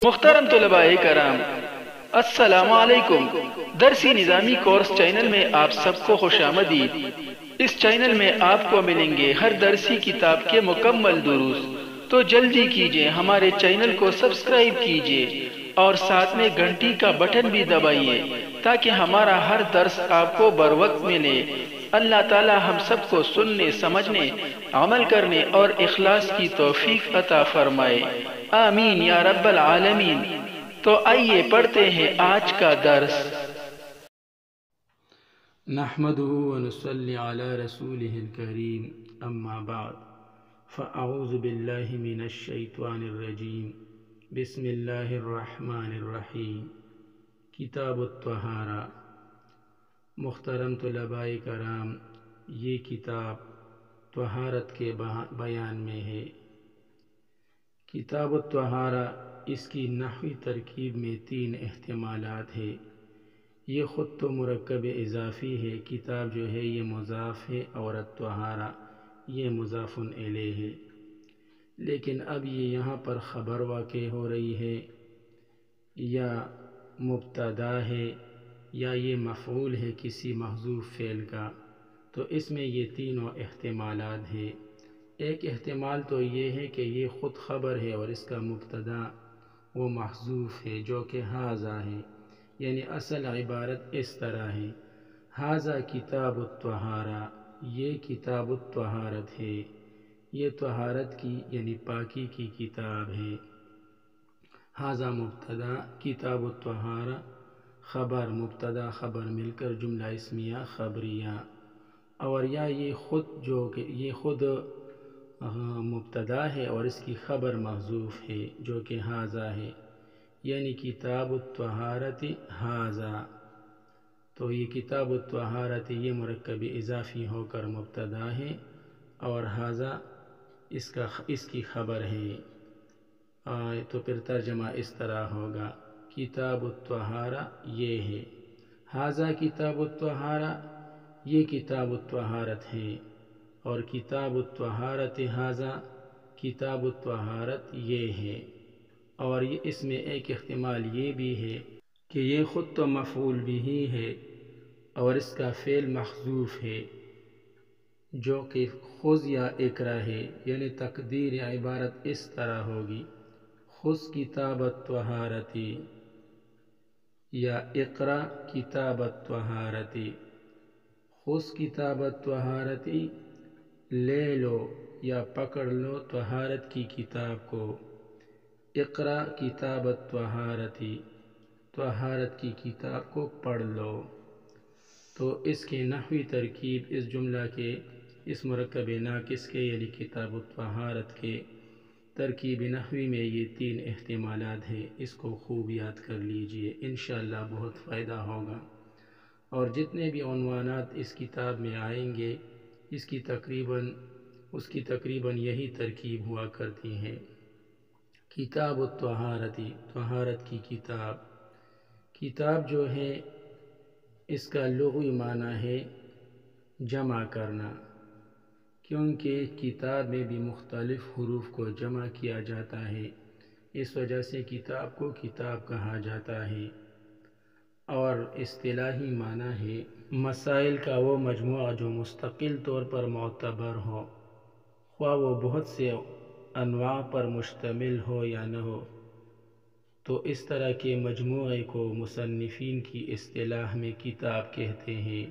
محترم طلباء کرام، السلام علیکم۔ درسی نظامی کورس چینل میں آپ سب کو خوش آمدید۔ اس چینل میں آپ کو ملیں گے ہر درسی کتاب کے مکمل دروس، تو جلدی کیجئے ہمارے چینل کو سبسکرائب کیجئے اور ساتھ میں گھنٹی کا بٹن بھی دبائیے تاکہ ہمارا ہر درس آپ کو بروقت ملے۔ اللہ تعالی ہم سب کو سننے، سمجھنے، عمل کرنے اور اخلاص کی توفیق عطا فرمائے، آمین یا رب العالمین۔ تو آئیے پڑھتے ہیں آج کا درس۔ نحمدہ ونصلی علی رسولہ الکریم، اما بعد فاعوذ باللہ من الشیطان الرجیم، بسم اللہ الرحمن الرحیم۔ کتاب الطہارہ۔ محترم طلباء کرام، یہ کتاب طہارت کے بیان میں ہے۔ کتاب الطہارہ، اس کی نحوی ترکیب میں 3 احتمالات ہیں۔ یہ خود تو مرکب اضافی ہے، کتاب جو ہے یہ مضاف ہے اور الطہارہ یہ مضاف الیہ ہے، لیکن اب یہ یہاں پر خبر واقع ہو رہی ہے یا مبتدا ہے یا یہ مفعول ہے کسی محذوف فعل کا، تو اس میں یہ تینوں احتمالات ہیں۔ ایک احتمال تو یہ ہے کہ یہ خود خبر ہے اور اس کا مبتدا وہ محذوف ہے جو کہ ھذا ہے، یعنی اصل عبارت اس طرح ہے، ھذا کتاب الطہارہ، یہ کتاب الطہارت ہے، یہ طہارت کی یعنی پاکی کی کتاب ہے۔ ھذا مبتدا، کتاب الطہارہ خبر، مبتدا خبر مل کر جملہ اسمیہ خبریہ، اور یا یہ خود جو کہ یہ خود مبتدا ہے اور اس کی خبر محذوف ہے جو کہ ھذا ہے، یعنی کتاب الطہارت ھذا۔ تو یہ کتاب الطہارت یہ مرکب اضافی ہو کر مبتدا ہے اور ھذا اس کی خبر ہے۔ تو پھر ترجمہ اس طرح ہوگا، کتاب الطہارہ یہ ہے، ھذا کتاب الطہارہ یہ کتاب الطہارت ہے، اور کتاب الطہارت ھذا کتاب الطہارت یہ ہے۔ اور اس میں ایک احتمال یہ بھی ہے کہ یہ خود تو مفعول بھی ہے اور اس کا فعل محذوف ہے جو کہ خذ یا اقرا ہے، یعنی تقدیر عبارت اس طرح ہوگی، خذ کتاب الطہارت یا اقرا کتاب الطہارت۔ خذ کتاب الطہارت، لے لو یا پکڑ لو طہارت کی کتاب کو، اقرا کتاب الطہارت، طہارت کی کتاب کو پڑھ لو۔ تو اس کے نحوی ترکیب اس جملہ کے اس مرکب ناقص کے یعنی کتاب الطہارت کے ترکیب نحوی میں یہ 3 احتمالات ہیں، اس کو خوب یاد کر لیجئے، انشاءاللہ بہت فائدہ ہوگا۔ اور جتنے بھی عنوانات اس کتاب میں آئیں گے اس کی تقریباً یہی ترکیب ہوا کرتی ہے۔ کتاب الطہارت، طہارت کی کتاب۔ کتاب جو ہے اس کا لغوی معنی ہے جمع کرنا، کیونکہ کتاب میں بھی مختلف حروف کو جمع کیا جاتا ہے، اس وجہ سے کتاب کو کتاب کہا جاتا ہے۔ اور اصطلاحی معنی ہے مسائل کا وہ مجموعہ جو مستقل طور پر معتبر ہو، خواہ وہ بہت سے انواع پر مشتمل ہو یا نہ ہو، تو اس طرح کے مجموعے کو مصنفین کی اصطلاح میں کتاب کہتے ہیں۔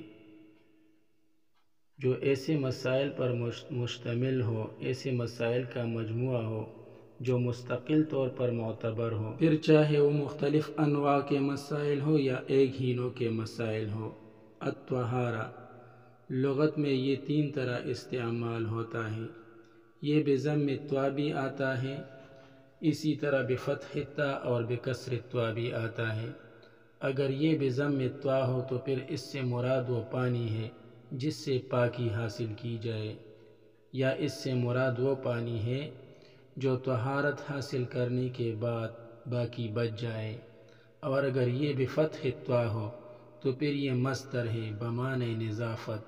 جو ایسے مسائل پر مشتمل ہو، ایسے مسائل کا مجموعہ ہو جو مستقل طور پر معتبر ہو، پھر چاہے وہ مختلف انواع کے مسائل ہو یا ایک ہی نوع کے مسائل ہو۔ الطہارہ لغت میں یہ 3 طرح استعمال ہوتا ہے، یہ بضم الطاء بھی آتا ہے، اسی طرح بفتح الطاء اور بکسر الطاء بھی آتا ہے۔ اگر یہ بضم الطاء ہو تو پھر اس سے مراد وہ پانی ہے جس سے پاکی حاصل کی جائے، یا اس سے مراد وہ پانی ہے جو طہارت حاصل کرنے کے بعد باقی بچ جائے۔ اور اگر یہ بفتح الطاء ہو تو پھر یہ مصدر ہے بمعنی نظافت،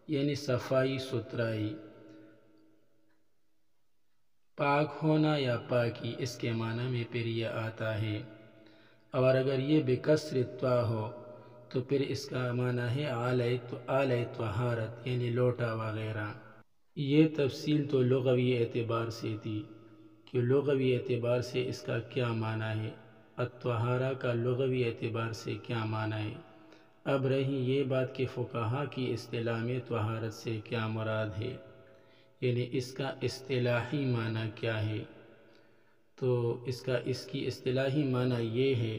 یعنی صفائی ستھرائی۔ پاک ہونا یا پاکی اس کے معنی میں پھر یہ آتا ہے، اور اگر یہ بکسر طا ہو تو پھر اس کا معنی ہے آلہ طہارت، یعنی لوٹا وغیرہ۔ یہ تفصیل تو لغوی اعتبار سے تھی کہ لغوی اعتبار سے اس کا کیا معنی ہے، الطہارہ کا لغوی اعتبار سے کیا معنی ہے۔ اب رہی یہ بات کہ فقہا کی اصطلاح میں طہارت سے کیا مراد ہے، یعنی اس کا اصطلاحی معنی کیا ہے۔ تو اس کی اصطلاحی معنی یہ ہے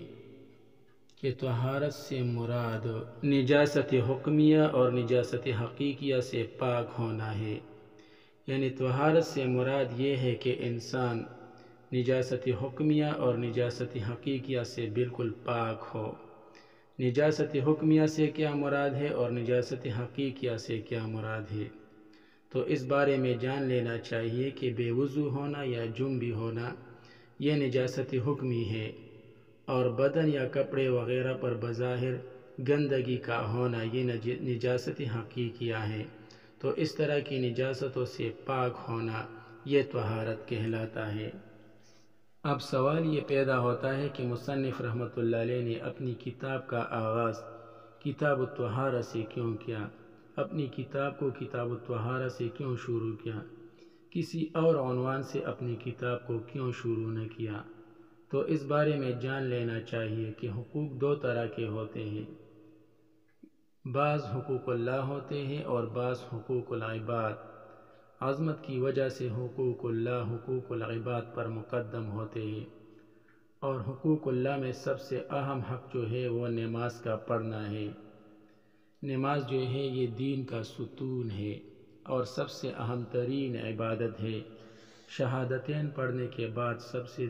کہ طہارت سے مراد نجاست حکمیہ اور نجاست حقیقیہ سے پاک ہونا ہے، یعنی طہارت سے مراد یہ ہے کہ انسان نجاست حکمیہ اور نجاست حقیقیہ سے بالکل پاک ہو۔ نجاست حکمیہ سے کیا مراد ہے اور نجاست حقیقیہ سے کیا مراد ہے، تو اس بارے میں جان لینا چاہیے کہ بے وضو ہونا یا جنبی ہونا یہ نجاست حکمی ہے، اور بدن یا کپڑے وغیرہ پر بظاہر گندگی کا ہونا یہ نجاست حقیقیہ ہے۔ تو اس طرح کی نجاستوں سے پاک ہونا یہ طہارت کہلاتا ہے۔ اب سوال یہ پیدا ہوتا ہے کہ مصنف رحمۃ اللہ علیہ نے اپنی کتاب کا آغاز کتاب الطہارہ سے کیوں کیا، اپنی کتاب کو کتاب الطہارہ سے کیوں شروع کیا، کسی اور عنوان سے اپنی کتاب کو کیوں شروع نہ کیا؟ تو اس بارے میں جان لینا چاہیے کہ حقوق دو طرح کے ہوتے ہیں، بعض حقوق اللہ ہوتے ہیں اور بعض حقوق العباد۔ عظمت کی وجہ سے حقوق اللہ حقوق العباد پر مقدم ہوتے ہیں، اور حقوق اللہ میں سب سے اہم حق جو ہے وہ نماز کا پڑھنا ہے۔ نماز جو ہے یہ دین کا ستون ہے اور سب سے اہم ترین عبادت ہے۔ شہادتین پڑھنے کے بعد سب سے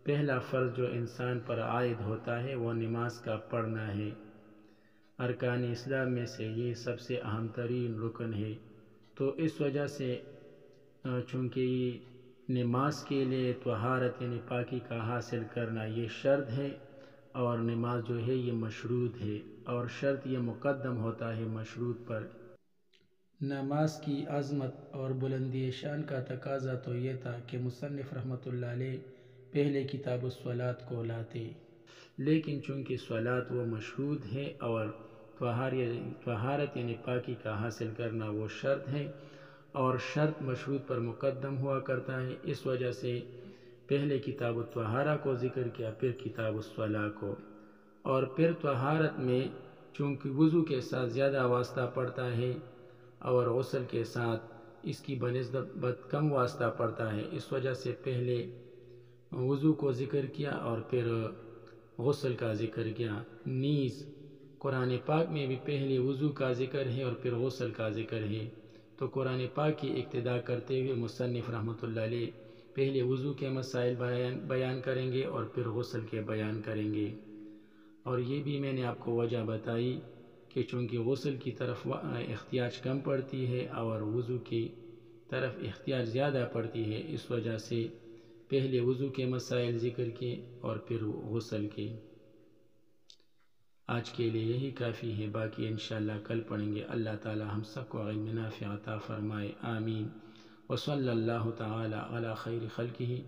پہلا فرض جو انسان پر عائد ہوتا ہے وہ نماز کا پڑھنا ہے۔ ارکان اسلام میں سے یہ سب سے اہم ترین رکن ہے۔ تو اس وجہ سے چونکہ یہ نماز کے لیے طہارت یعنی پاکی کا حاصل کرنا یہ شرط ہے، اور نماز جو ہے یہ مشروط ہے، اور شرط یہ مقدم ہوتا ہے مشروط پر۔ نماز کی عظمت اور بلندی شان کا تقاضا تو یہ تھا کہ مصنف رحمۃ اللہ علیہ پہلے کتاب الصلاۃ کو لاتے، لیکن چونکہ صلاۃ وہ مشروط ہے اور طہارت یعنی پاکی کا حاصل کرنا وہ شرط ہے، اور شرط مشروط پر مقدم ہوا کرتا ہے، اس وجہ سے پہلے کتاب الطہارہ کو ذکر کیا، پھر کتاب الصلاۃ کو۔ اور پھر طہارت میں چونکہ وضو کے ساتھ زیادہ واسطہ پڑتا ہے اور غسل کے ساتھ اس کی بنسبت کم واسطہ پڑتا ہے، اس وجہ سے پہلے وضو کو ذکر کیا اور پھر غسل کا ذکر کیا۔ نیز قرآن پاک میں بھی پہلے وضو کا ذکر ہے اور پھر غسل کا ذکر ہے، تو قرآن پاک کی اقتداء کرتے ہوئے مصنف رحمۃ اللہ علیہ پہلے وضو کے مسائل بیان کریں گے اور پھر غسل کے بیان کریں گے۔ اور یہ بھی میں نے آپ کو وجہ بتائی کہ چونکہ غسل کی طرف احتیاج کم پڑتی ہے اور وضو کی طرف احتیاج زیادہ پڑتی ہے، اس وجہ سے پہلے وضو کے مسائل ذکر کے اور پھر غسل کے۔ آج کے لیے یہی کافی ہے، باقی انشاءاللہ کل پڑھیں گے۔ اللہ تعالی ہم سب کو علم نافع عطا فرمائے، آمین۔ وصلی اللہ تعالی علی خیر خلقہ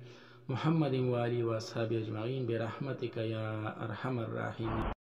محمد وآلہ واصحابہ اجمعین برحمتک یا ارحم الراحمین۔